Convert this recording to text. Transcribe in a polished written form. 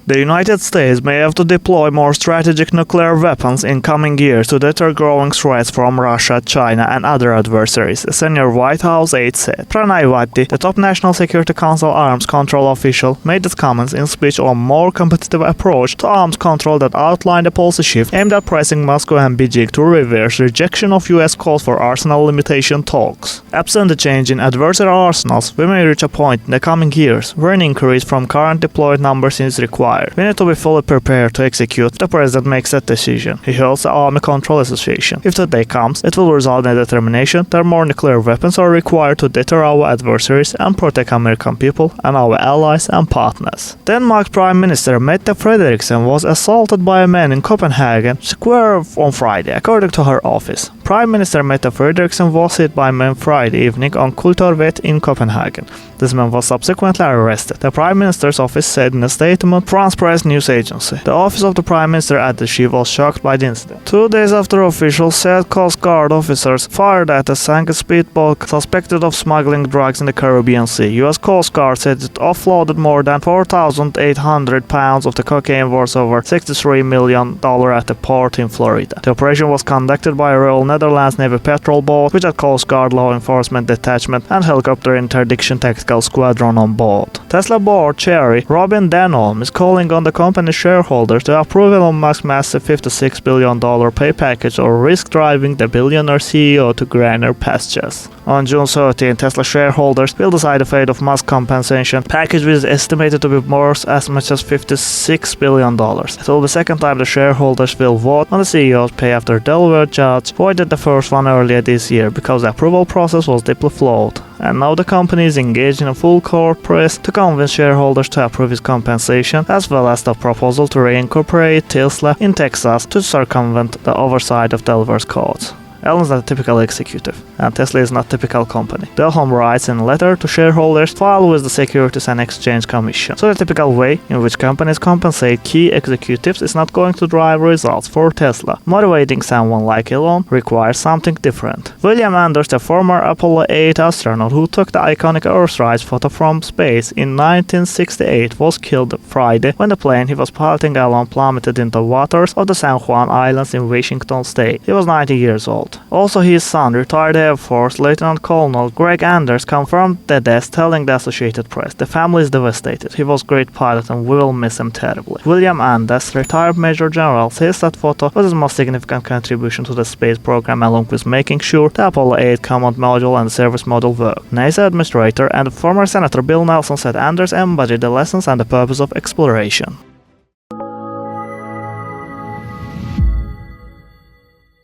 The United States may have to deploy more strategic nuclear weapons in coming years to deter growing threats from Russia, China, and other adversaries, a senior White House aide said. Pranay Vaddi, the top National Security Council arms control official, made these comments in speech on a more competitive approach to arms control that outlined a policy shift aimed at pressing Moscow and Beijing to reverse rejection of U.S. calls for arsenal limitation talks. Absent the change in adversary arsenals, we may reach a point in the coming years where an increase from current deployed numbers is required. We need to be fully prepared to execute if the president makes that decision, he holds the Army Control Association. If that day comes, it will result in a determination that more nuclear weapons are required to deter our adversaries and protect American people and our allies and partners. Denmark's Prime Minister Mette Frederiksen was assaulted by a man in Copenhagen Square on Friday, according to her office. Prime Minister Mette Frederiksen was hit by men Friday evening on Kulturvet in Copenhagen. This man was subsequently arrested, the Prime Minister's office said in a statement, France Press news agency. The office of the Prime Minister added she was shocked by the incident. 2 days after officials said Coast Guard officers fired at a sank speedboat suspected of smuggling drugs in the Caribbean Sea, U.S. Coast Guard said it offloaded more than 4,800 pounds of the cocaine worth over $63 million at the port in Florida. The operation was conducted by a Royal Netherlands Navy patrol boat with a Coast Guard law enforcement detachment and helicopter interdiction tactical squadron on board. Tesla board chair Robin Denholm is calling on the company's shareholders to approve Elon Musk's massive $56 billion pay package or risk driving the billionaire CEO to greener pastures. On June 13, Tesla shareholders will decide the fate of Musk's compensation package, which is estimated to be worth as much as $56 billion. It will be the second time the shareholders will vote on the CEO's pay after Delaware judge voided the first one earlier this year because the approval process was deeply flawed. And now the company is engaged in a full court press to convince shareholders to approve his compensation, as well as the proposal to reincorporate Tesla in Texas to circumvent the oversight of Delaware's courts. Elon's not a typical executive, and Tesla is not a typical company. Denholm writes in a letter to shareholders filed with the Securities and Exchange Commission. So the typical way in which companies compensate key executives is not going to drive results for Tesla. Motivating someone like Elon requires something different. William Anders, the former Apollo 8 astronaut who took the iconic Earthrise photo from space in 1968, was killed Friday when the plane he was piloting alone plummeted into the waters of the San Juan Islands in Washington state. He was 90 years old. Also, his son, retired Air Force Lieutenant Colonel Greg Anders, confirmed the death, telling the Associated Press, "The family is devastated. He was a great pilot and we will miss him terribly." William Anders, retired Major General, says that photo was his most significant contribution to the space program, along with making sure the Apollo 8 command module and service module worked. NASA administrator and former Senator Bill Nelson said Anders embodied the lessons and the purpose of exploration.